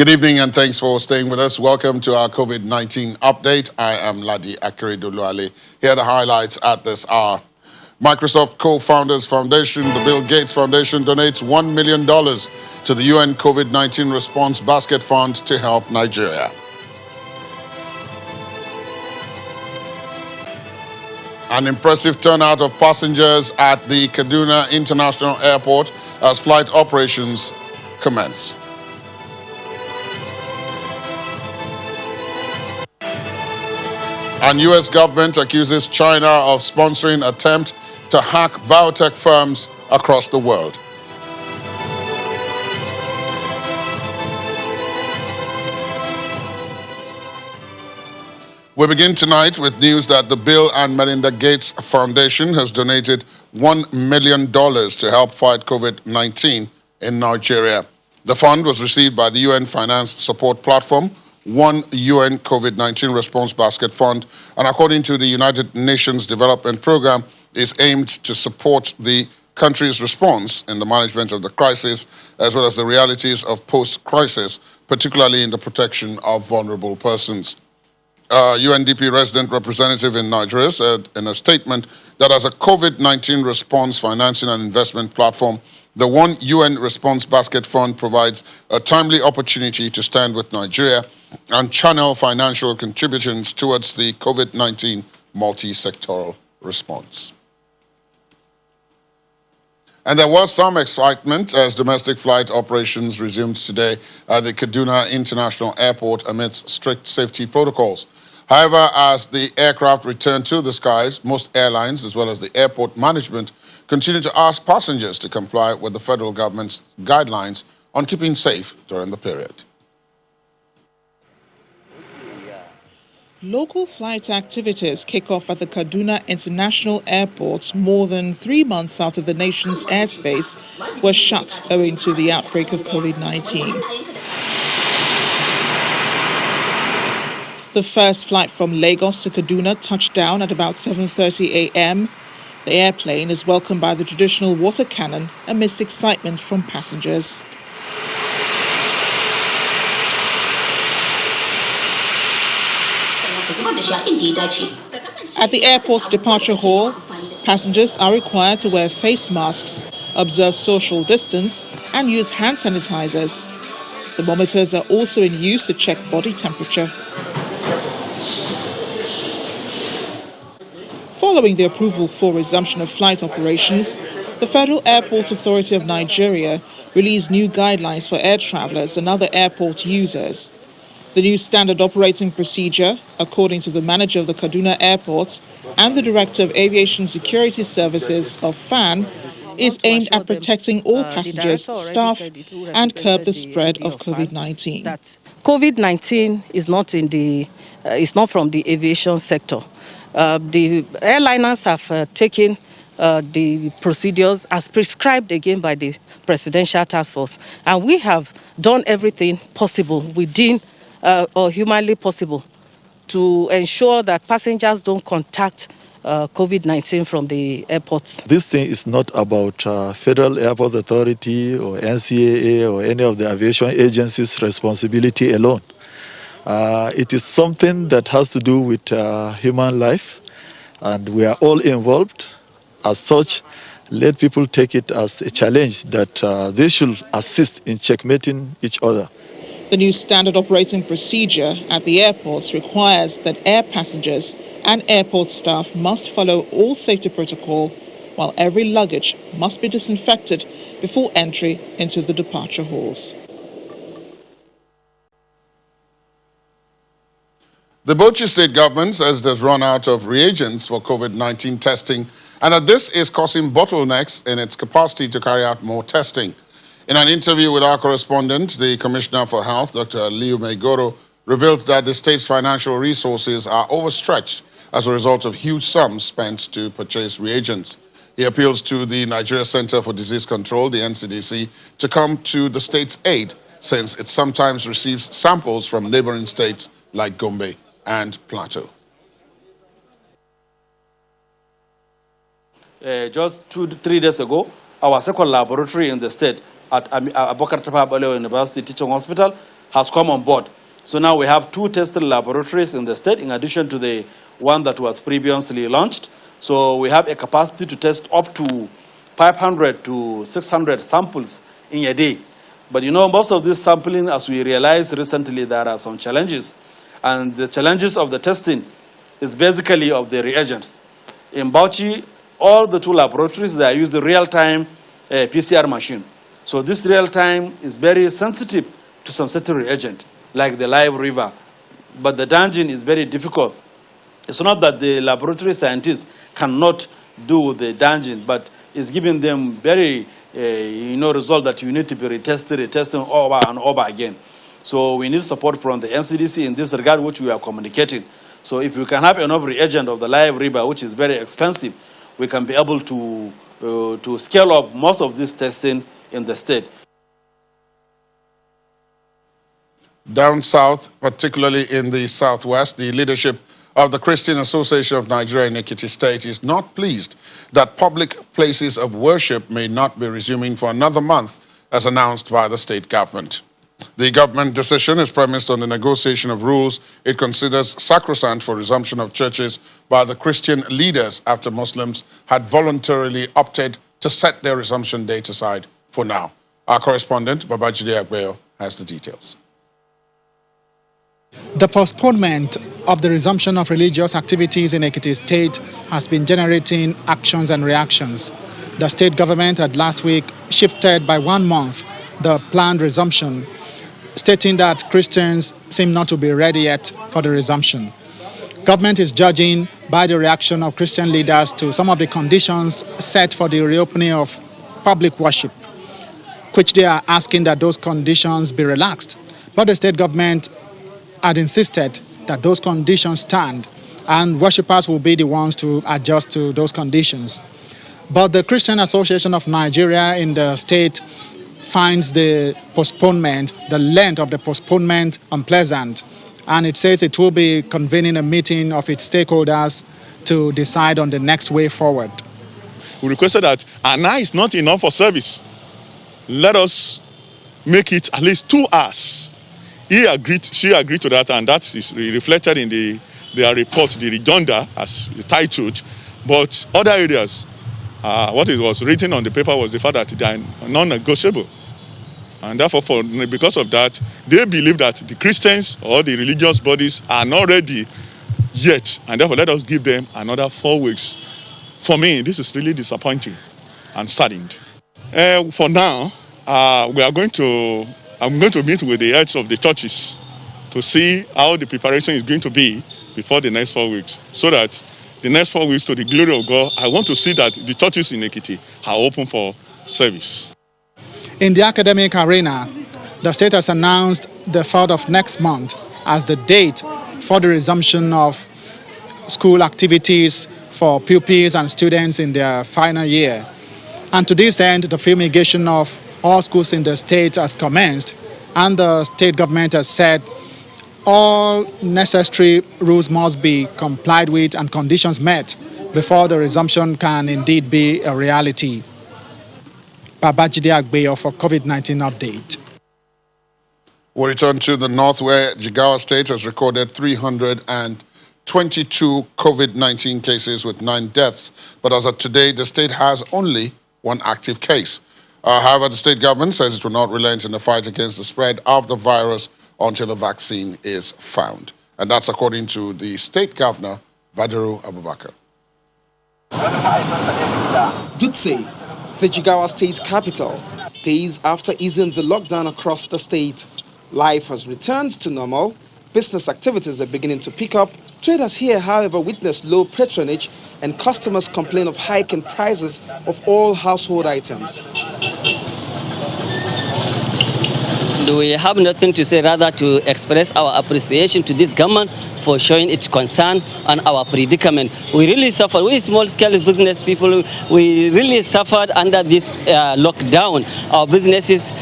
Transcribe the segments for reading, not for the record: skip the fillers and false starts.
Good evening and thanks for staying with us. Welcome to our COVID-19 update. I am Ladi Akeredoluale. Here are the highlights at this hour. Microsoft Co-Founders Foundation, the Bill Gates Foundation, donates $1 million to the UN COVID-19 Response Basket Fund to help Nigeria. An impressive turnout of passengers at the Kaduna International Airport as flight operations commence. And U.S. government accuses China of sponsoring attempt to hack biotech firms across the world. We begin tonight with news that the Bill and Melinda Gates Foundation has donated $1 million to help fight COVID-19 in Nigeria. The fund was received by the UN Finance Support Platform, One UN COVID-19 Response Basket Fund, and according to the United Nations Development Program, is aimed to support the country's response in the management of the crisis, as well as the realities of post-crisis, particularly in the protection of vulnerable persons. UNDP resident representative in Nigeria said in a statement that as a COVID-19 response financing and investment platform, the One UN Response Basket Fund provides a timely opportunity to stand with Nigeria and channel financial contributions towards the COVID-19 multi-sectoral response. And there was some excitement as domestic flight operations resumed today at the Kaduna International Airport amidst strict safety protocols. However, as the aircraft returned to the skies, most airlines, as well as the airport management, continue to ask passengers to comply with the federal government's guidelines on keeping safe during the period. Local flight activities kick off at the Kaduna International Airport more than 3 months after the nation's airspace was shut owing to the outbreak of COVID-19. The first flight from Lagos to Kaduna touched down at about 7:30 a.m. The airplane is welcomed by the traditional water cannon amidst excitement from passengers. At the airport's departure hall, passengers are required to wear face masks, observe social distance, and use hand sanitizers. Thermometers are also in use to check body temperature. Following the approval for resumption of flight operations, the Federal Airport Authority of Nigeria released new guidelines for air travelers and other airport users. The new standard operating procedure, according to the manager of the Kaduna Airport and the Director of Aviation Security Services of FAN, is aimed at protecting all passengers, staff, and curb the spread of COVID-19. COVID-19 is not from the aviation sector. The airliners have taken the procedures as prescribed again by the Presidential Task Force, and we have done everything possible within or humanly possible to ensure that passengers don't contact COVID-19 from the airports. This thing is not about Federal Airport Authority or NCAA or any of the aviation agencies' responsibility alone. It is something that has to do with human life, and we are all involved. As such, let people take it as a challenge that they should assist in checkmating each other. The new standard operating procedure at the airports requires that air passengers and airport staff must follow all safety protocol, while every luggage must be disinfected before entry into the departure halls. The Bauchi state government says there's run out of reagents for COVID-19 testing and that this is causing bottlenecks in its capacity to carry out more testing. In an interview with our correspondent, the Commissioner for Health, Dr. Liu Megoro, revealed that the state's financial resources are overstretched as a result of huge sums spent to purchase reagents. He appeals to the Nigeria Center for Disease Control, the NCDC, to come to the state's aid since it sometimes receives samples from neighboring states like Gombe and Plateau. Just 2-3 days ago, our second laboratory in the state at Abubakar Tafawa Balewa University Teaching Hospital has come on board. So now we have 2 testing laboratories in the state, in addition to the one that was previously launched. So we have a capacity to test up to 500 to 600 samples in a day. But you know, most of this sampling, as we realized recently, there are some challenges. And the challenges of the testing is basically of the reagents. In Bauchi, all the 2 laboratories, they use the real-time PCR machine. So this real-time is very sensitive to some certain reagent, like the live river. But the dungeon is very difficult. It's not that the laboratory scientists cannot do the dungeon, but it's giving them very, result that you need to be retesting over and over again. So we need support from the NCDC in this regard, which we are communicating. So if we can have enough reagent of the live river, which is very expensive, we can be able to scale up most of this testing in the state. Down south, particularly in the southwest, the leadership of the Christian Association of Nigeria in Ekiti State is not pleased that public places of worship may not be resuming for another month, as announced by the state government. The government decision is premised on the negotiation of rules it considers sacrosanct for resumption of churches by the Christian leaders after Muslims had voluntarily opted to set their resumption date aside for now. Our correspondent, Babajide Agbeyo, has the details. The postponement of the resumption of religious activities in Ekiti State has been generating actions and reactions. The state government had last week shifted by 1 month the planned resumption, stating that Christians seem not to be ready yet for the resumption. Government is judging by the reaction of Christian leaders to some of the conditions set for the reopening of public worship, which they are asking that those conditions be relaxed. But the state government had insisted that those conditions stand and worshippers will be the ones to adjust to those conditions. But the Christian Association of Nigeria in the state finds the postponement, the length of the postponement, unpleasant, and it says it will be convening a meeting of its stakeholders to decide on the next way forward. We requested that an hour is not enough for service. Let us make it at least 2 hours. She agreed to that, and that is reflected in their report, the redunda, as titled. But other areas, what it was written on the paper was the fact that they are non-negotiable. And therefore, because of that, they believe that the Christians or the religious bodies are not ready yet. And therefore, let us give them another 4 weeks. For me, this is really disappointing and saddened. For now, I'm going to meet with the heads of the churches to see how the preparation is going to be before the next 4 weeks, so that the next 4 weeks, to the glory of God, I want to see that the churches in Ekiti are open for service. In the academic arena, the state has announced the 3rd of next month as the date for the resumption of school activities for pupils and students in their final year. And to this end, the fumigation of all schools in the state has commenced, and the state government has said all necessary rules must be complied with and conditions met before the resumption can indeed be a reality. Babajide Agbeyo for COVID-19 update. We'll return to the north, where Jigawa State has recorded 322 COVID-19 cases with 9 deaths. But as of today, the state has only 1 active case. However, the state government says it will not relent in the fight against the spread of the virus until a vaccine is found. And that's according to the state governor, Badaru Abubakar. Dutse, the Jigawa state capital, days after easing the lockdown across the state. Life has returned to normal. Business activities are beginning to pick up. Traders here, however, witness low patronage and customers complain of hike in prices of all household items. We have nothing to say, rather to express our appreciation to this government for showing its concern on our predicament. We really suffered. We small-scale business people, we really suffered under this lockdown. Our businesses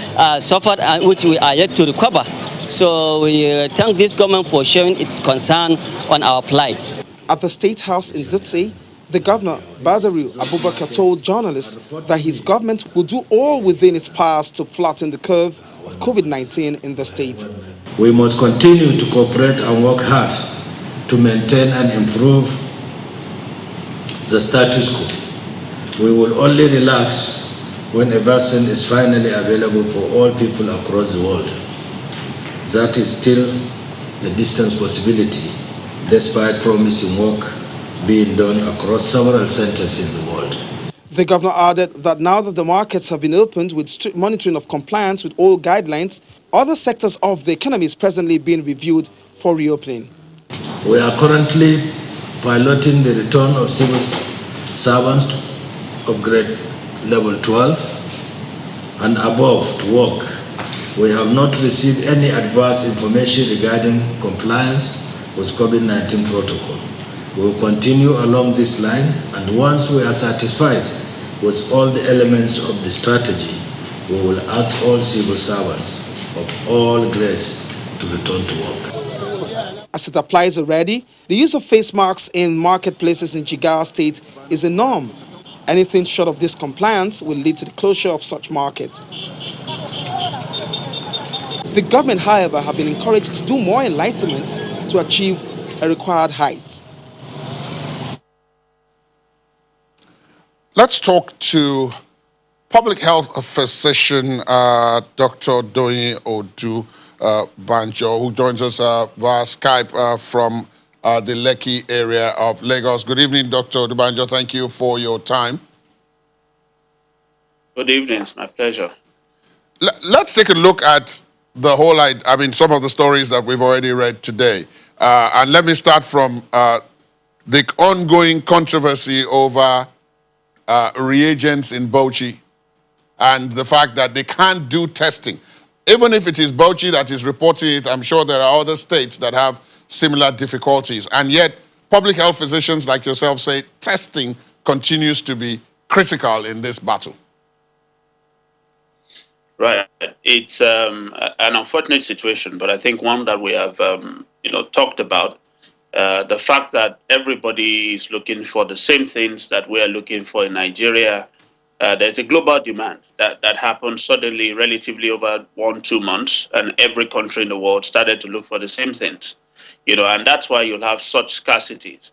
suffered, which we are yet to recover. So we thank this government for showing its concern on our plight. At the State House in Dutse, the governor, Badaru Abubakar, told journalists that his government will do all within its powers to flatten the curve of COVID-19 in the state. We must continue to cooperate and work hard to maintain and improve the status quo. We will only relax when a vaccine is finally available for all people across the world. That is still a distant possibility, despite promising work being done across several centers in the world. The governor added that now that the markets have been opened with strict monitoring of compliance with all guidelines, other sectors of the economy is presently being reviewed for reopening. We are currently piloting the return of civil servants of grade level 12 and above to work. We have not received any adverse information regarding compliance with COVID-19 protocol. We will continue along this line, and once we are satisfied with all the elements of the strategy, we will ask all civil servants of all grades to return to work. As it applies already, the use of face masks in marketplaces in Jigawa State is a norm. Anything short of this compliance will lead to the closure of such markets. The government, however, have been encouraged to do more enlightenment to achieve a required height. Let's talk to public health physician Dr. Doyin Odu Banjo, who joins us via Skype from the Lekki area of Lagos. Good evening, Dr. Odu Banjo. Thank you for your time. Good evening. It's my pleasure. Let's take a look at the whole, some of the stories that we've already read today. And let me start from the ongoing controversy over reagents in Bauchi and the fact that they can't do testing. Even if it is Bauchi that is reporting it, I'm sure there are other states that have similar difficulties. And yet, public health physicians like yourself say testing continues to be critical in this battle. Right. It's an unfortunate situation, but I think one that we have, talked about. The fact that everybody is looking for the same things that we are looking for in Nigeria. There's a global demand that happened suddenly, relatively over 1-2 months, and every country in the world started to look for the same things, and that's why you'll have such scarcities.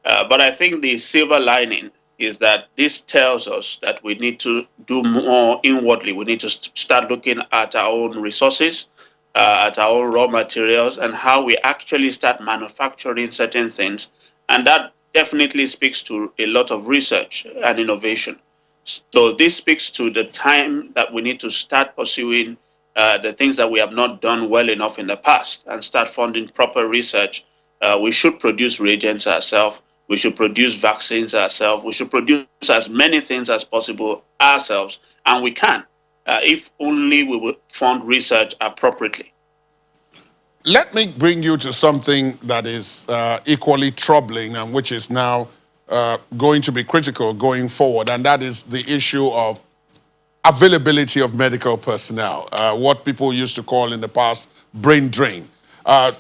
But I think the silver lining is that this tells us that we need to do more inwardly. We need to start looking at our own resources, at our own raw materials, and how we actually start manufacturing certain things. And that definitely speaks to a lot of research and innovation. So this speaks to the time that we need to start pursuing the things that we have not done well enough in the past and start funding proper research. We should produce reagents ourselves. We should produce vaccines ourselves. We should produce as many things as possible ourselves. And we can, if only we will fund research appropriately. Let me bring you to something that is equally troubling and which is now going to be critical going forward, and that is the issue of availability of medical personnel, what people used to call in the past brain drain.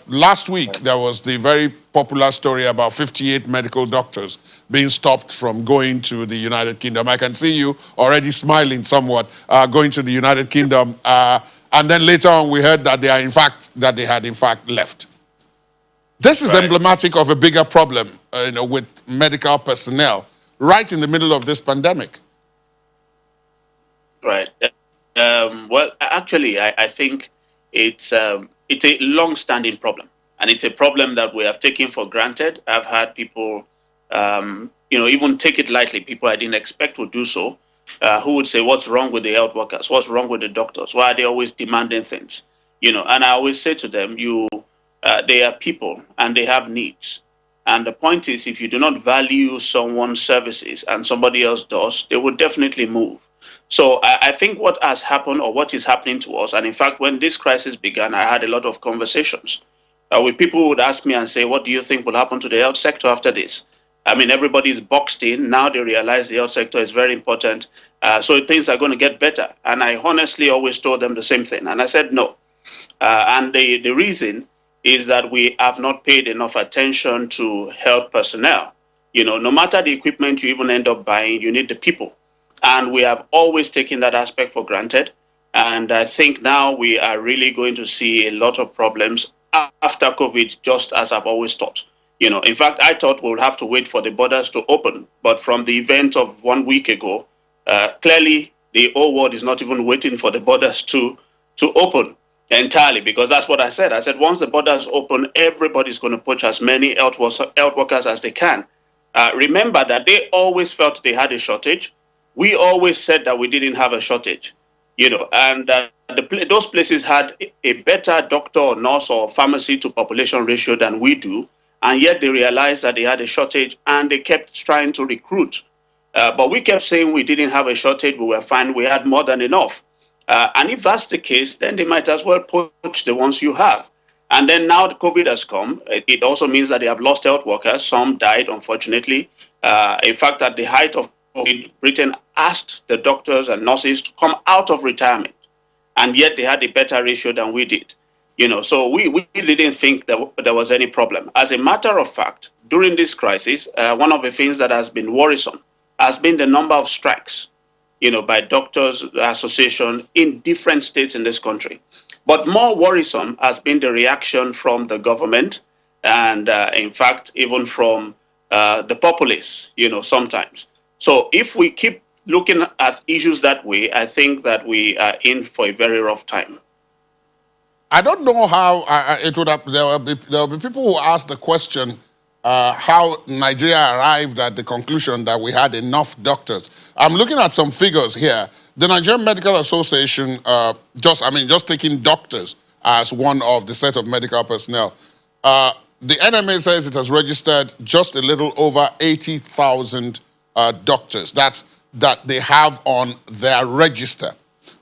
Last week, there was the very popular story about 58 medical doctors being stopped from going to the United Kingdom. I can see you already smiling somewhat, going to the United Kingdom. And then later on, we heard that they had in fact left. This is emblematic of a bigger problem, with medical personnel right in the middle of this pandemic. Right. Well, actually, I think it's a long-standing problem, and it's a problem that we have taken for granted. I've had people, even take it lightly. People I didn't expect would do so, who would say, "What's wrong with the health workers? What's wrong with the doctors? Why are they always demanding things?" And I always say to them, they are people and they have needs. And the point is, if you do not value someone's services and somebody else does, they will definitely move. So I think what has happened, or what is happening to us, and in fact, when this crisis began, I had a lot of conversations with people who would ask me and say, "What do you think will happen to the health sector after this?" I mean, everybody's boxed in. Now they realize the health sector is very important. So things are going to get better. And I honestly always told them the same thing. And I said, no. And the reason is that we have not paid enough attention to health personnel. No matter the equipment you even end up buying, you need the people. And we have always taken that aspect for granted. And I think now we are really going to see a lot of problems after COVID, just as I've always thought. In fact, I thought we would have to wait for the borders to open. But from the event of 1 week ago, clearly the whole world is not even waiting for the borders to open entirely, because that's what I said. I said once the borders open, everybody's going to push as many health workers as they can. Remember that they always felt they had a shortage. We always said that we didn't have a shortage, and those places had a better doctor or nurse or pharmacy to population ratio than we do, and yet they realized that they had a shortage and they kept trying to recruit. But we kept saying we didn't have a shortage, we were fine, we had more than enough. And if that's the case, then they might as well poach the ones you have. And then now the COVID has come. It also means that they have lost health workers. Some died, unfortunately. In fact, at the height of COVID, Britain asked the doctors and nurses to come out of retirement, and yet they had a better ratio than we did. So we didn't think that there was any problem. As a matter of fact, during this crisis, one of the things that has been worrisome has been the number of strikes, by doctors' association in different states in this country. But more worrisome has been the reaction from the government and, in fact, even from the populace, sometimes. So if we keep looking at issues that way, I think that we are in for a very rough time. I don't know how it would have. There will be people who ask the question how Nigeria arrived at the conclusion that we had enough doctors. I'm looking at some figures here. The Nigerian Medical Association, just taking doctors as one of the set of medical personnel. The NMA says it has registered just a little over 80,000 doctors. That they have on their register.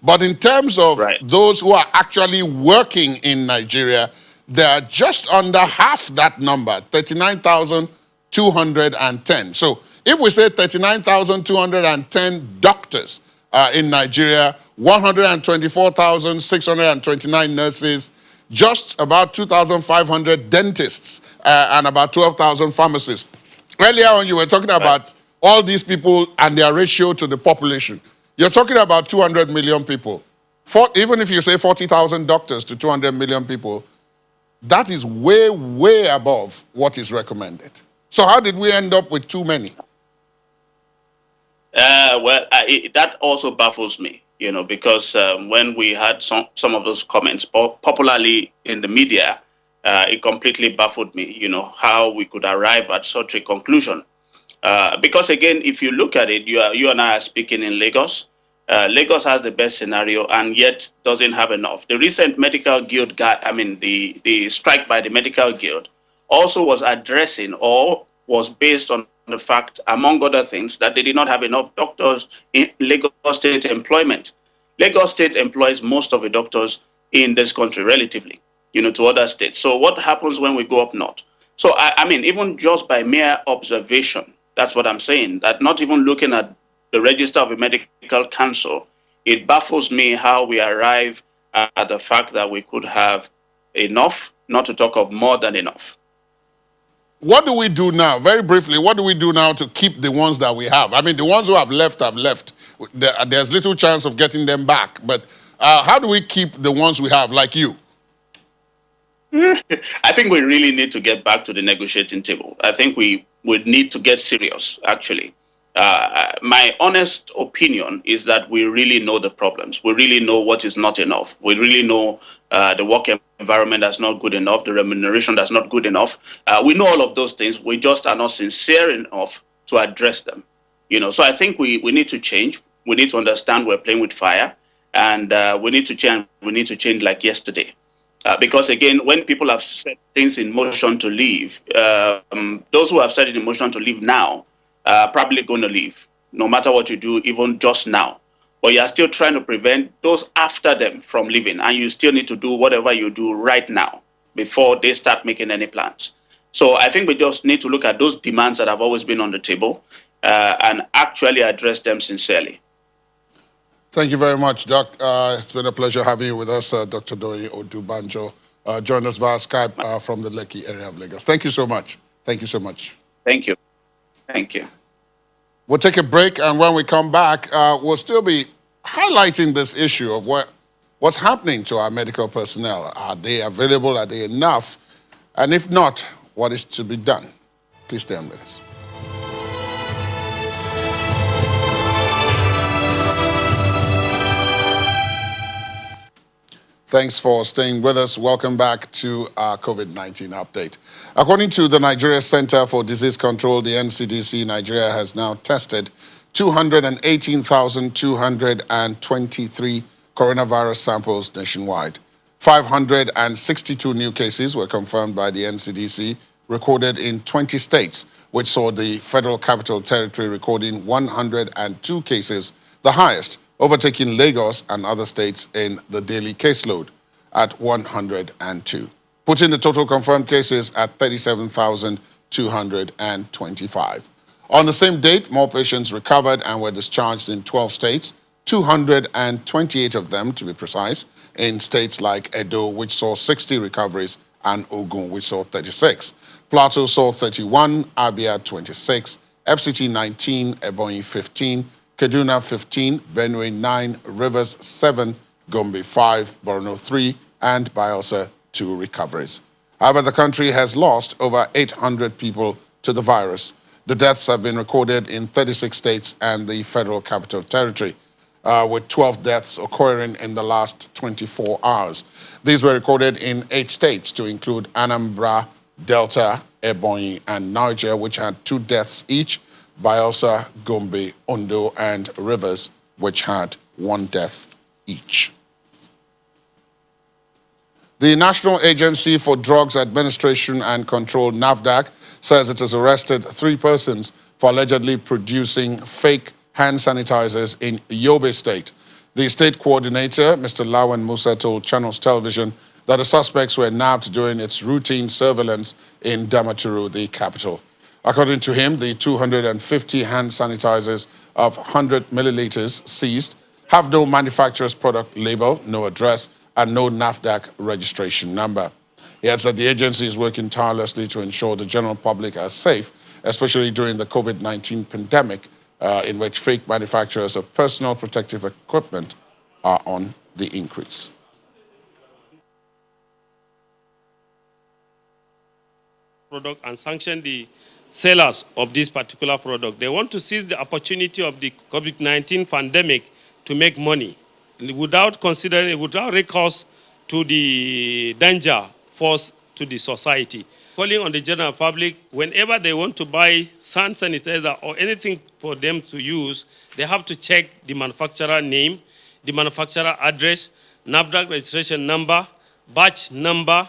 But in terms of those who are actually working in Nigeria, they are just under half that number, 39,210. So if we say 39,210 doctors in Nigeria, 124,629 nurses, just about 2,500 dentists, and about 12,000 pharmacists. Earlier on, you were talking about all these people and their ratio to the population. You're talking about 200 million people. Even if you say 40,000 doctors to 200 million people, that is way, way above what is recommended. So how did we end up with too many? That also baffles me, because when we had some of those comments popularly in the media, it completely baffled me, how we could arrive at such a conclusion. Because again, if you look at it, you and I are speaking in Lagos. Lagos has the best scenario and yet doesn't have enough. The recent medical guild the strike by the medical guild also was addressing or was based on the fact, among other things, that they did not have enough doctors in Lagos State employment. Lagos State employs most of the doctors in this country relatively, to other states. So what happens when we go up north? So even just by mere observation, that's what I'm saying, that not even looking at the register of the medical council, it baffles me how we arrive at the fact that we could have enough, not to talk of more than enough. What do we do now? Very briefly, what do we do now to keep the ones that we have? The ones who have left have left. There's little chance of getting them back. But how do we keep the ones we have, like you? I think we really need to get back to the negotiating table. I think we would need to get serious, actually. My honest opinion is that we really know the problems. We really know what is not enough. We really know the work environment that's not good enough, the remuneration that's not good enough. We know all of those things. We just are not sincere enough to address them. So I think we need to change. We need to understand we're playing with fire, and we need to change. We need to change like yesterday. Because again, when people have set things in motion to leave, those who have set it in motion to leave now are probably going to leave, no matter what you do, even just now. But you are still trying to prevent those after them from leaving, and you still need to do whatever you do right now before they start making any plans. So I think we just need to look at those demands that have always been on the table and actually address them sincerely. Thank you very much, Doc. It's been a pleasure having you with us, Dr. Doyin Odubanjo. Join us via Skype from the Lekki area of Lagos. Thank you so much. Thank you so much. Thank you. Thank you. We'll take a break, and when we come back, we'll still be highlighting this issue of What's happening to our medical personnel? Are they available? Are they enough? And if not, what is to be done? Please stay on with us. Thanks for staying with us. Welcome back to our COVID-19 update. According to the Nigeria Center for Disease Control, the NCDC, Nigeria has now tested 218,223 coronavirus samples nationwide. 562 new cases were confirmed by the NCDC, recorded in 20 states, which saw the Federal Capital Territory recording 102 cases, the highest, overtaking Lagos and other states in the daily caseload at 102, putting the total confirmed cases at 37,225. On the same date, more patients recovered and were discharged in 12 states, 228 of them, to be precise, in states like Edo, which saw 60 recoveries, and Ogun, which saw 36. Plateau saw 31, Abia 26, FCT 19, Ebonyi 15, Kaduna 15, Benue 9, Rivers 7, Gombe 5, Borno 3, and Bayelsa 2 recoveries. However, the country has lost over 800 people to the virus. The deaths have been recorded in 36 states and the Federal Capital Territory, with 12 deaths occurring in the last 24 hours. These were recorded in 8 states, to include Anambra, Delta, Ebonyi, and Niger, which had 2 deaths each, Bayelsa, Gombe, Ondo, and Rivers, which had 1 death each. The National Agency for Drugs Administration and Control, NAFDAC, says it has arrested 3 persons for allegedly producing fake hand sanitizers in Yobe State. The state coordinator, Mr. Lawan Musa, told Channels Television that the suspects were nabbed during its routine surveillance in Damaturu, the capital. According to him, the 250 hand sanitizers of 100 milliliters seized have no manufacturer's product label, no address, and no NAFDAC registration number. He adds that the agency is working tirelessly to ensure the general public are safe, especially during the COVID-19 pandemic, in which fake manufacturers of personal protective equipment are on the increase. Product and sanction the sellers of this particular product. They want to seize the opportunity of the COVID-19 pandemic to make money without considering, without recourse to the danger posed to the society. Calling on the general public, whenever they want to buy hand sanitizer or anything for them to use, they have to check the manufacturer name, the manufacturer address, NAFDAC registration number, batch number,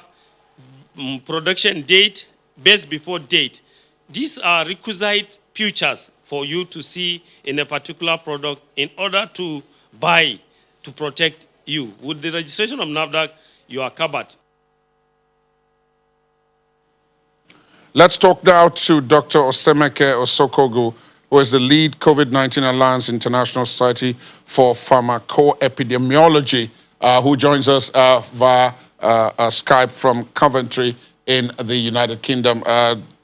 production date, best before date. These are requisite features for you to see in a particular product in order to buy, to protect you. With the registration of NAFDAC, you are covered. Let's talk now to Dr. Osemeke Osokogu, who is the lead COVID-19 Alliance International Society for Pharmacoepidemiology, who joins us via Skype from Coventry in the United Kingdom.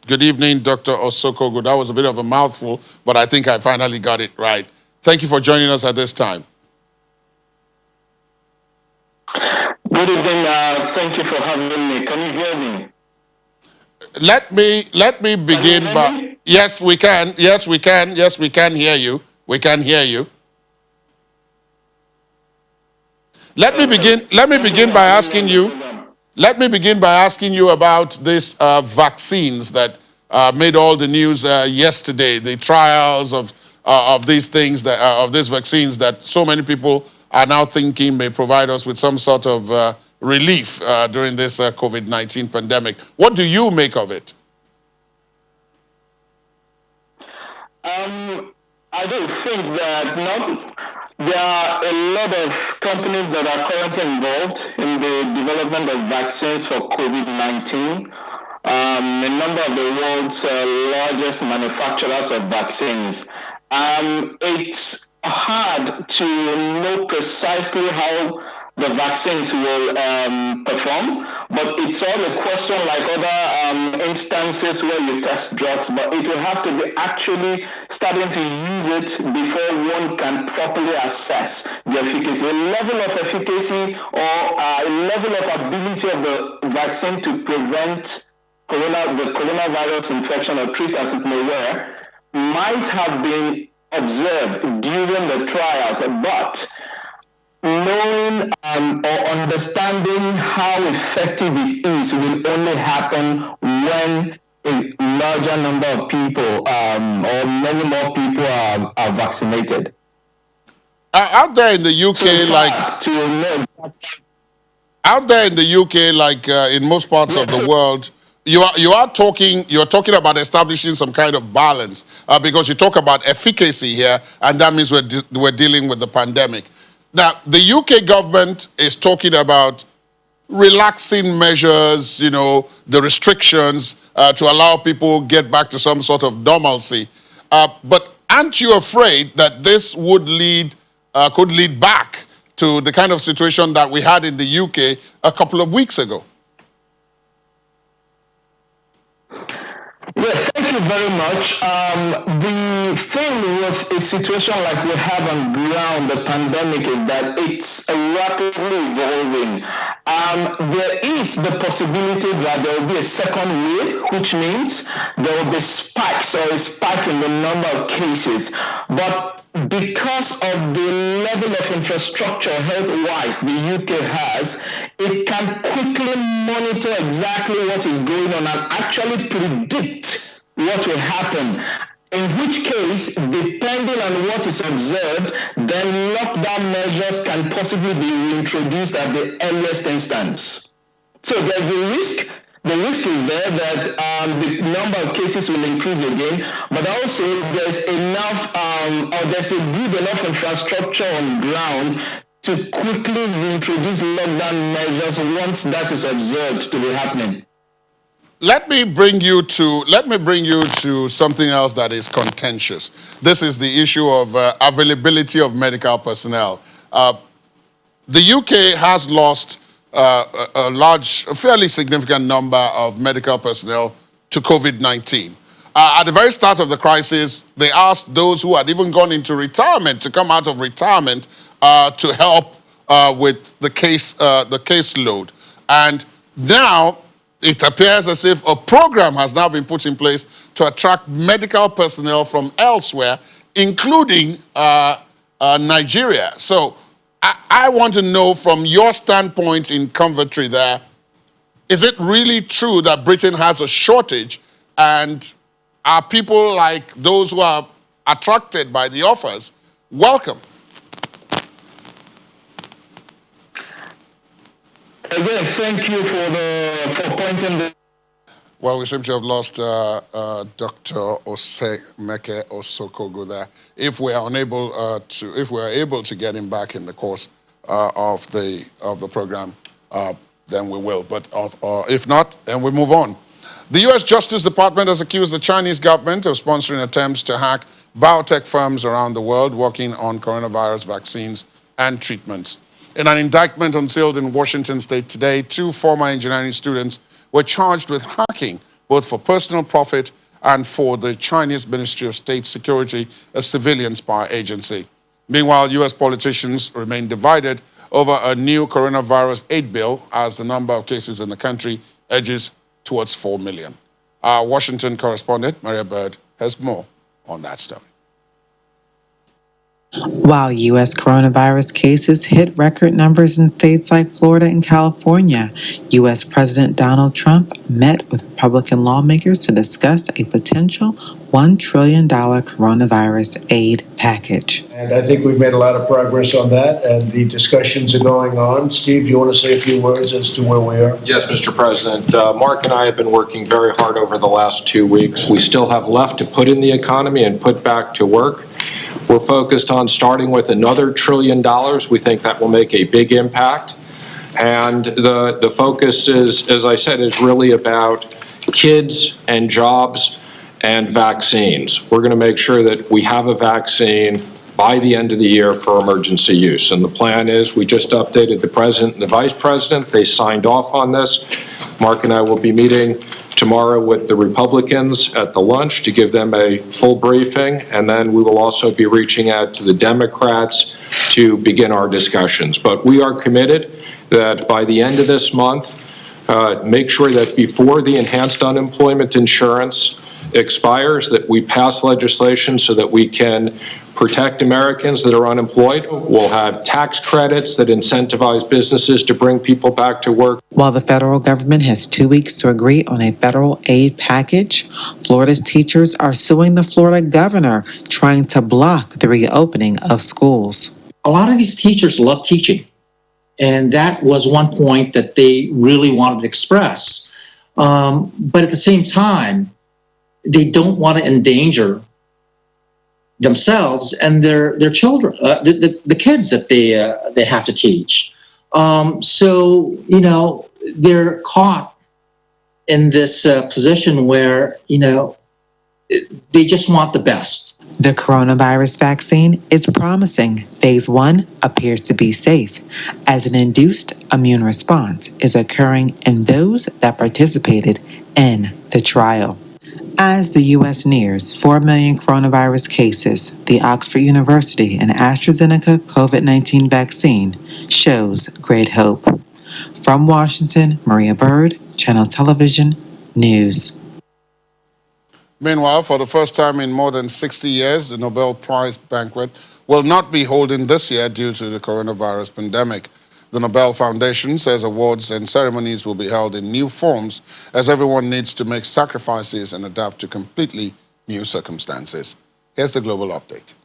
Good evening, Dr. Osokogu. That was a bit of a mouthful, but I think I finally got it right. Thank you for joining us at this time. Good evening. Thank you for having me. Can you hear me? Let me begin by... Yes, we can. Yes, we can. Yes, we can hear you. We can hear you. Let me begin by asking you... Let me begin by asking you about these vaccines that made all the news yesterday. The trials of these things, of these vaccines that so many people are now thinking may provide us with some sort of relief during this COVID-19 pandemic. What do you make of it? I do think that there are a lot of companies that are currently involved in the development of vaccines for COVID-19. A number of the world's largest manufacturers of vaccines. It's hard to know precisely how the vaccines will perform, but it's all a question like other instances where you test drugs, but it will have to be actually starting to use it before one can properly assess the efficacy. A level of efficacy or a level of ability of the vaccine to prevent the coronavirus infection or treat as it may were might have been observed during the trials, but knowing or understanding how effective it is will only happen when a larger number of people or many more people are vaccinated. Out there in the UK, out there in the UK, like in most parts of the world, you're talking about establishing some kind of balance because you talk about efficacy here, and that means we're dealing with the pandemic. Now, the UK government is talking about relaxing measures, the restrictions to allow people get back to some sort of normalcy. But aren't you afraid that this would could lead back to the kind of situation that we had in the UK a couple of weeks ago? Yes, thank you very much. The thing with a situation like we have on ground, the pandemic, is that it's rapidly evolving. There is the possibility that there will be a second wave, which means there will be spikes or a spike in the number of cases. But because of the level of infrastructure health-wise the UK has, it can quickly monitor exactly what is going on and actually predict what will happen. In which case, depending on what is observed, then lockdown measures can possibly be reintroduced at the earliest instance. So there's the risk. The risk is there that the number of cases will increase again, but also there's enough, or there's a good enough infrastructure on ground to quickly reintroduce lockdown measures once that is observed to be happening. Let me bring you to something else that is contentious. This is the issue of availability of medical personnel. The UK has lost a fairly significant number of medical personnel to COVID-19. At the very start of the crisis, they asked those who had even gone into retirement to come out of retirement to help with the caseload. And now it appears as if a program has now been put in place to attract medical personnel from elsewhere, including Nigeria. So I want to know, from your standpoint in Coventry there, is it really true that Britain has a shortage, and are people like those who are attracted by the offers welcome? Again, thank you for pointing the... Well, we seem to have lost Dr. Osemeke Osokogu there. If we are able to get him back in the course of the program, then we will. But if not, then we move on. The U.S. Justice Department has accused the Chinese government of sponsoring attempts to hack biotech firms around the world working on coronavirus vaccines and treatments. In an indictment unsealed in Washington state today, 2 former engineering students were charged with hacking, both for personal profit and for the Chinese Ministry of State Security, a civilian spy agency. Meanwhile, U.S. politicians remain divided over a new coronavirus aid bill as the number of cases in the country edges towards 4 million. Our Washington correspondent, Maria Bird, has more on that story. While U.S. coronavirus cases hit record numbers in states like Florida and California, U.S. President Donald Trump met with Republican lawmakers to discuss a potential $1 trillion coronavirus aid package. And I think we've made a lot of progress on that, and the discussions are going on. Steve, you want to say a few words as to where we are? Yes, Mr. President. Mark and I have been working very hard over the last 2 weeks. We still have left to put in the economy and put back to work. We're focused on starting with another $1 trillion. We think that will make a big impact. And the focus is, as I said, is really about kids and jobs and vaccines. We're going to make sure that we have a vaccine by the end of the year for emergency use. And the plan is, we just updated the president and the vice president. They signed off on this. Mark and I will be meeting tomorrow with the Republicans at the lunch to give them a full briefing, and then we will also be reaching out to the Democrats to begin our discussions. But we are committed that by the end of this month, make sure that before the enhanced unemployment insurance expires, that we pass legislation so that we can protect Americans that are unemployed. We'll have tax credits that incentivize businesses to bring people back to work. While the federal government has 2 weeks to agree on a federal aid package, Florida's teachers are suing the Florida governor, trying to block the reopening of schools. A lot of these teachers love teaching, and that was one point that they really wanted to express. But at the same time, they don't want to endanger themselves and their children, the kids that they have to teach. So, you know, they're caught in this position where, you know, they just want the best. The coronavirus vaccine is promising. Phase 1 appears to be safe, as an induced immune response is occurring in those that participated in the trial. As the U.S. nears 4 million coronavirus cases, the Oxford University and AstraZeneca COVID-19 vaccine shows great hope. From Washington, Maria Bird, Channel Television News. Meanwhile, for the first time in more than 60 years, the Nobel Prize banquet will not be holding this year due to the coronavirus pandemic. The Nobel Foundation says awards and ceremonies will be held in new forms as everyone needs to make sacrifices and adapt to completely new circumstances. Here's the global update.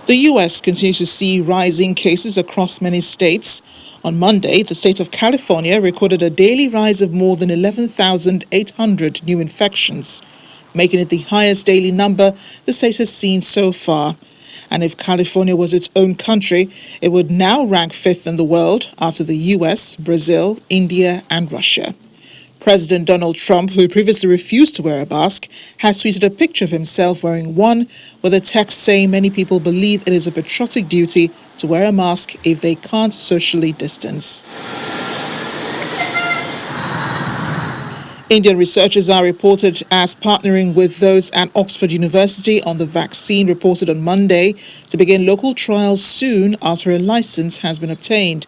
The U.S. continues to see rising cases across many states. On Monday, the state of California recorded a daily rise of more than 11,800 new infections, making it the highest daily number the state has seen so far. And if California was its own country, it would now rank 5th in the world after the US, Brazil, India, and Russia. President Donald Trump, who previously refused to wear a mask, has tweeted a picture of himself wearing one with a text saying many people believe it is a patriotic duty to wear a mask if they can't socially distance. Indian researchers are reported as partnering with those at Oxford University on the vaccine reported on Monday to begin local trials soon after a license has been obtained.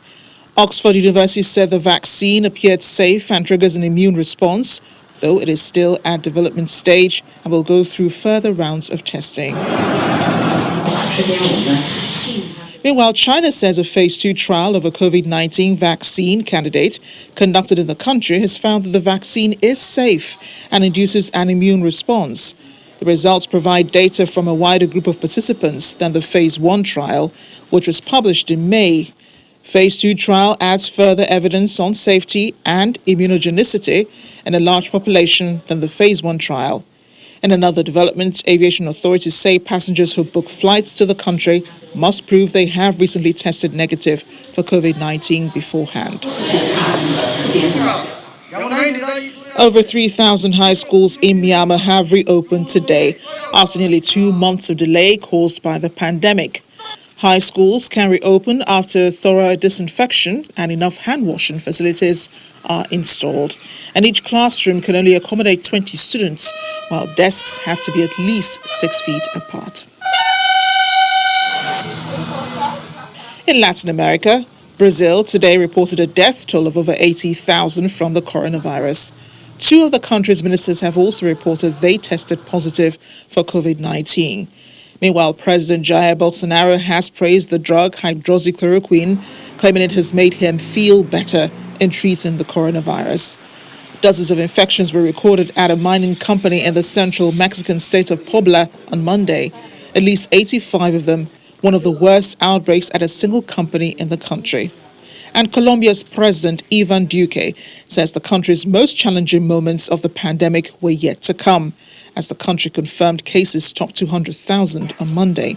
Oxford University said the vaccine appeared safe and triggers an immune response, though it is still at development stage and will go through further rounds of testing. Meanwhile, China says a phase 2 trial of a COVID-19 vaccine candidate conducted in the country has found that the vaccine is safe and induces an immune response. The results provide data from a wider group of participants than the phase 1 trial, which was published in May. Phase 2 trial adds further evidence on safety and immunogenicity in a large population than the phase 1 trial. In another development, aviation authorities say passengers who book flights to the country must prove they have recently tested negative for COVID-19 beforehand. Over 3,000 high schools in Myanmar have reopened today after nearly 2 months of delay caused by the pandemic. High schools can reopen after thorough disinfection and enough hand-washing facilities are installed. And each classroom can only accommodate 20 students, while desks have to be at least 6 feet apart. In Latin America, Brazil today reported a death toll of over 80,000 from the coronavirus. 2 of the country's ministers have also reported they tested positive for COVID-19. Meanwhile, President Jair Bolsonaro has praised the drug hydroxychloroquine, claiming it has made him feel better in treating the coronavirus. Dozens of infections were recorded at a mining company in the central Mexican state of Puebla on Monday. At least 85 of them, one of the worst outbreaks at a single company in the country. And Colombia's President Ivan Duque says the country's most challenging moments of the pandemic were yet to come, as the country confirmed cases topped 200,000 on Monday.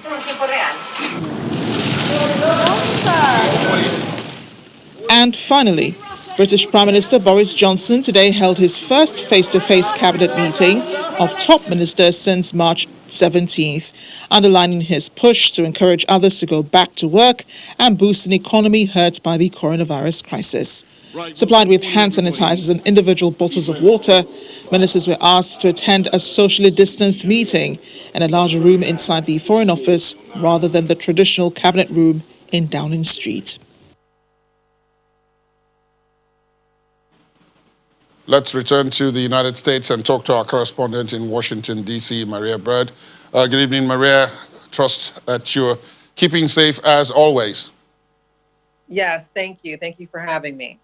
And finally, British Prime Minister Boris Johnson today held his first face-to-face cabinet meeting of top ministers since March 17th, underlining his push to encourage others to go back to work and boost an economy hurt by the coronavirus crisis. Supplied with hand sanitizers and individual bottles of water, ministers were asked to attend a socially distanced meeting in a larger room inside the Foreign Office rather than the traditional cabinet room in Downing Street. Let's return to the United States and talk to our correspondent in Washington, D.C., Maria Bird. Good evening, Maria. Trust that you're keeping safe as always. Yes, thank you. Thank you for having me.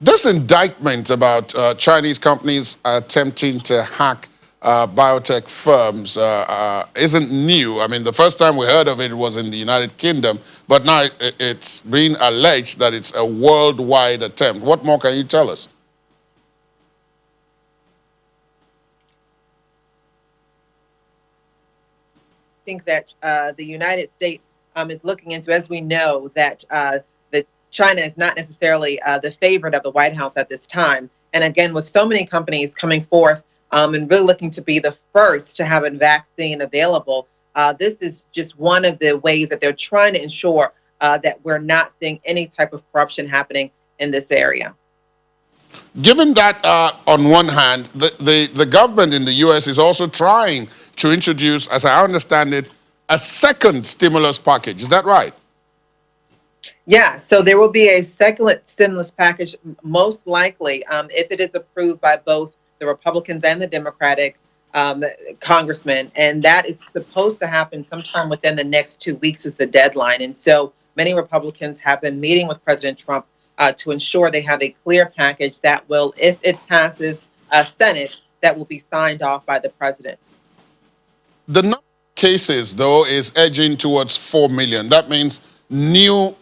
This indictment about Chinese companies attempting to hack biotech firms isn't new. I mean, the first time we heard of it was in the United Kingdom, but now it's been alleged that it's a worldwide attempt. What more can you tell us? I think that the United States is looking into, as we know, that China is not necessarily the favorite of the White House at this time. And again, with so many companies coming forth and really looking to be the first to have a vaccine available, this is just one of the ways that they're trying to ensure that we're not seeing any type of corruption happening in this area. Given that, on one hand, the government in the U.S. is also trying to introduce, as I understand it, a second stimulus package. Is that right? Yeah, so there will be a second stimulus package, most likely, if it is approved by both the Republicans and the Democratic congressmen. And that is supposed to happen sometime within the next 2 weeks is the deadline. And so many Republicans have been meeting with President Trump to ensure they have a clear package that will, if it passes Senate, that will be signed off by the president. The number of cases, though, is edging towards 4 million. That means new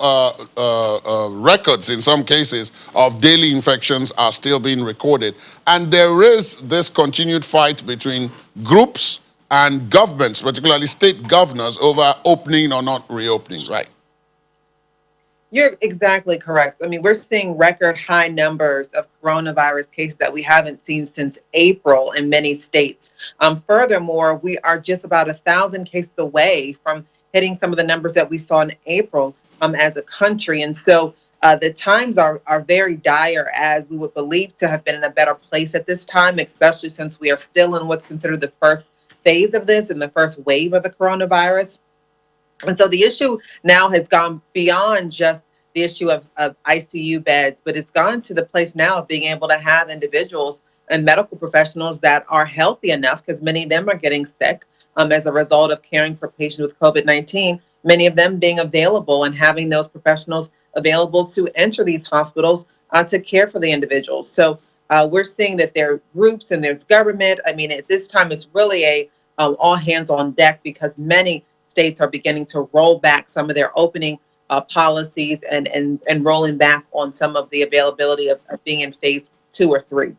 records, in some cases, of daily infections are still being recorded. And there is this continued fight between groups and governments, particularly state governors, over opening or not reopening, right? You're exactly correct. I mean, we're seeing record high numbers of coronavirus cases that we haven't seen since April in many states. Furthermore, we are just about 1,000 cases away from hitting some of the numbers that we saw in April as a country. And so the times are very dire, as we would believe to have been in a better place at this time, especially since we are still in what's considered the first phase of this and the first wave of the coronavirus. And so the issue now has gone beyond just the issue of ICU beds, but it's gone to the place now of being able to have individuals and medical professionals that are healthy enough, because many of them are getting sick as a result of caring for patients with COVID-19, many of them being available and having those professionals available to enter these hospitals to care for the individuals. So we're seeing that there are groups and there's government. I mean, at this time, it's really a all hands on deck, because many states are beginning to roll back some of their opening policies and rolling back on some of the availability of being in phase 2 or 3.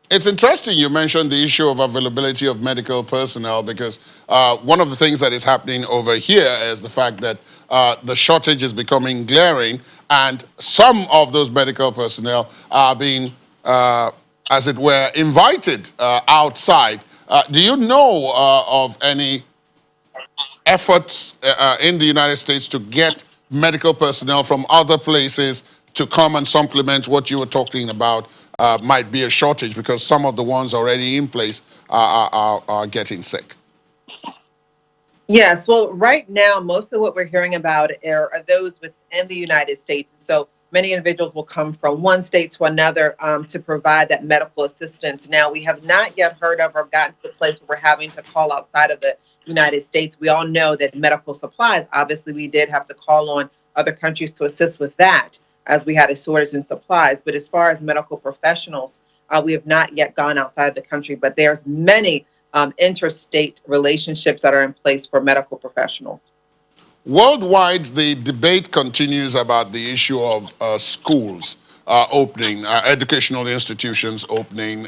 It's interesting you mentioned the issue of availability of medical personnel, because one of the things that is happening over here is the fact that the shortage is becoming glaring, and some of those medical personnel are being, as it were, invited outside. Do you know of any efforts in the United States to get medical personnel from other places to come and supplement what you were talking about? Might be a shortage because some of the ones already in place are getting sick. Yes, well, right now, most of what we're hearing about are those within the United States. So many individuals will come from one state to another to provide that medical assistance. Now, we have not yet heard of or gotten to the place where we're having to call outside of the United States. We all know that medical supplies, obviously, we did have to call on other countries to assist with that, as we had a shortage in supplies. But as far as medical professionals, we have not yet gone outside the country, but there's many interstate relationships that are in place for medical professionals. Worldwide, the debate continues about the issue of schools opening, educational institutions opening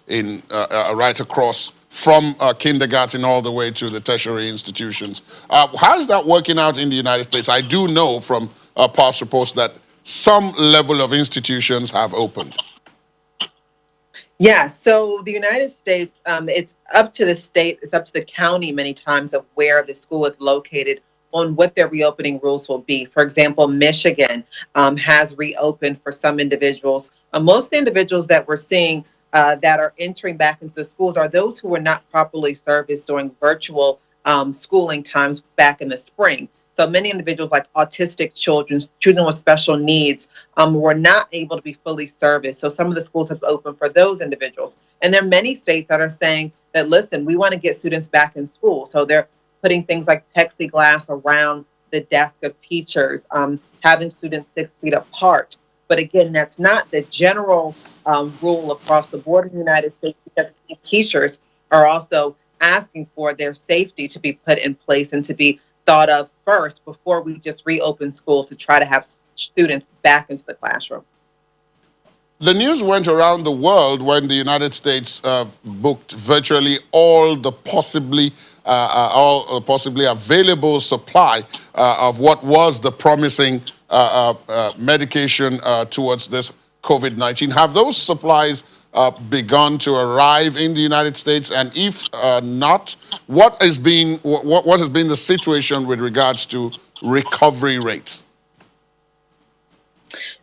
in right across from kindergarten all the way to the tertiary institutions. How is that working out in the United States? I do know from past reports that some level of institutions have opened. Yeah, so the United States, it's up to the state, it's up to the county many times of where the school is located on what their reopening rules will be. For example, Michigan has reopened for some individuals. Most individuals that we're seeing that are entering back into the schools are those who were not properly serviced during virtual schooling times back in the spring. So many individuals like autistic children, children with special needs, were not able to be fully serviced. So some of the schools have opened for those individuals. And there are many states that are saying that, listen, we want to get students back in school. So they're putting things like plexiglass around the desk of teachers, having students 6 feet apart. But again, that's not the general rule across the board in the United States, because teachers are also asking for their safety to be put in place and to be thought of first before we just reopen schools to try to have students back into the classroom. The news went around the world when the United States booked virtually all possibly available supply of what was the promising medication towards this COVID-19. Have those supplies begun to arrive in the United States? And if not, what has been the situation with regards to recovery rates?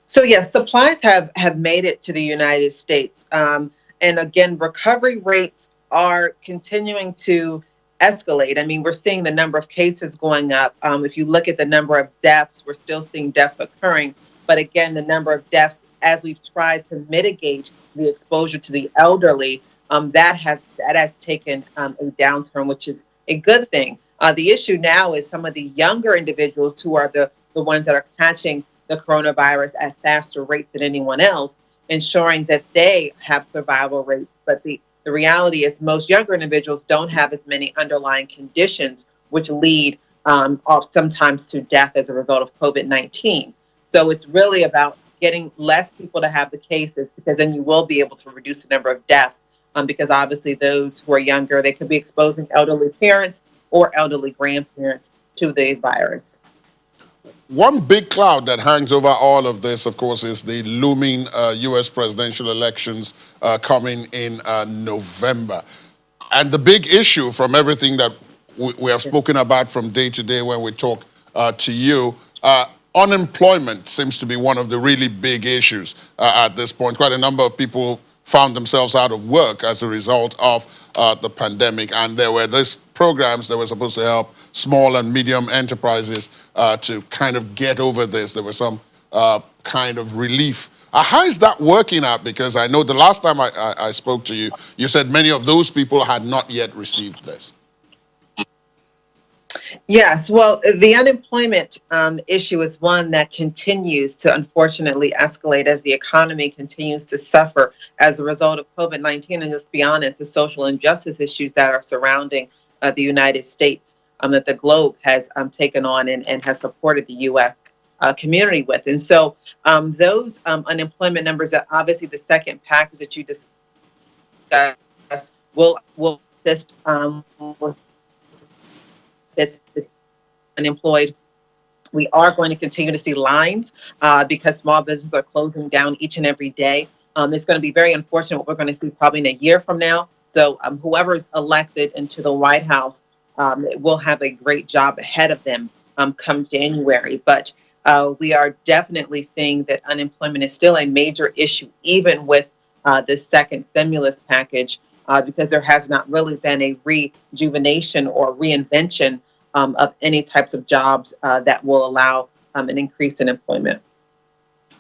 So yes, supplies have made it to the United States, and again, recovery rates are continuing to escalate. I mean, we're seeing the number of cases going up. If you look at the number of deaths, we're still seeing deaths occurring. But again, the number of deaths, as we've tried to mitigate the exposure to the elderly, that has taken a downturn, which is a good thing. The issue now is some of the younger individuals who are the ones that are catching the coronavirus at faster rates than anyone else, ensuring that they have survival rates. But the reality is most younger individuals don't have as many underlying conditions, which lead sometimes to death as a result of COVID-19. So it's really about getting less people to have the cases, because then you will be able to reduce the number of deaths, because obviously those who are younger, they could be exposing elderly parents or elderly grandparents to the virus. One big cloud that hangs over all of this, of course, is the looming U.S. presidential elections coming in November. And the big issue from everything that we have spoken about from day to day when we talk to you, unemployment seems to be one of the really big issues at this point. Quite a number of people found themselves out of work as a result of the pandemic. And there were these programs that were supposed to help small and medium enterprises to kind of get over this. There was some kind of relief. How is that working out? Because I know the last time I spoke to you, you said many of those people had not yet received this. Yes, well, the unemployment issue is one that continues to unfortunately escalate as the economy continues to suffer as a result of COVID-19. And let's be honest, the social injustice issues that are surrounding the United States, that the globe has taken on and has supported the U.S. Community with. And so those unemployment numbers, that obviously the second package that you discussed will assist with this unemployed. We are going to continue to see lines because small businesses are closing down each and every day. It's going to be very unfortunate what we're going to see probably in a year from now. So whoever is elected into the White House will have a great job ahead of them come January. But we are definitely seeing that unemployment is still a major issue, even with the second stimulus package, because there has not really been a rejuvenation or reinvention of any types of jobs that will allow an increase in employment.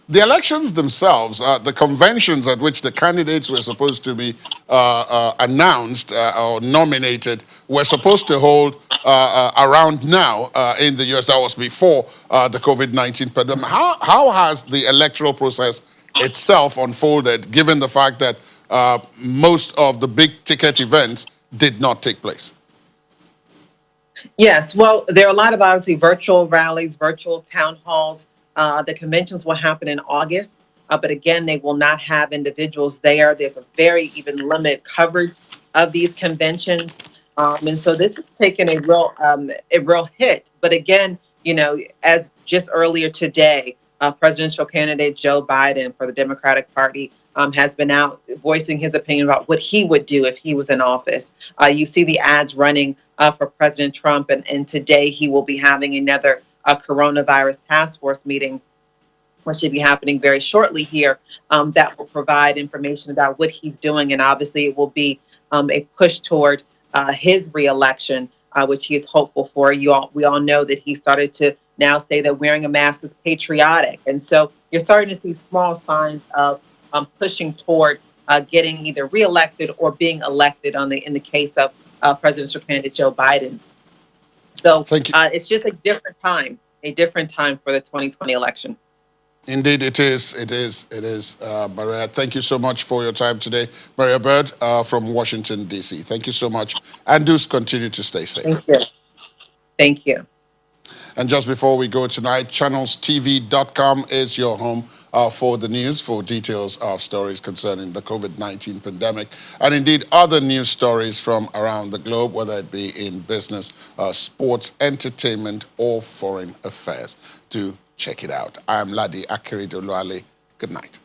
The elections themselves, the conventions at which the candidates were supposed to be announced or nominated, were supposed to hold around now in the US. That was before the COVID-19 pandemic. How has the electoral process itself unfolded, given the fact that most of the big ticket events did not take place? Yes, well, there are a lot of obviously virtual rallies, virtual town halls. The conventions will happen in August, but again, they will not have individuals there. There's a very even limited coverage of these conventions. And so this has taken a real hit. But again, you know, as just earlier today, presidential candidate Joe Biden for the Democratic Party has been out voicing his opinion about what he would do if he was in office. You see the ads running for President Trump, and today he will be having another coronavirus task force meeting, which should be happening very shortly here, that will provide information about what he's doing. And obviously it will be a push toward his reelection, which he is hopeful for. We all know that he started to now say that wearing a mask is patriotic. And so you're starting to see small signs of pushing toward getting either reelected or being elected in the case of presidential candidate Joe Biden. So it's just a different time for the 2020 election. Indeed, it is. Maria, thank you so much for your time today. Maria Bird from Washington, D.C. Thank you so much. And do continue to stay safe. Thank you. Thank you. And just before we go tonight, channelstv.com is your home for the news, for details of stories concerning the COVID-19 pandemic, and indeed other news stories from around the globe, whether it be in business, sports, entertainment, or foreign affairs. Do check it out. I'm Ladi Akiridoluale. Good night.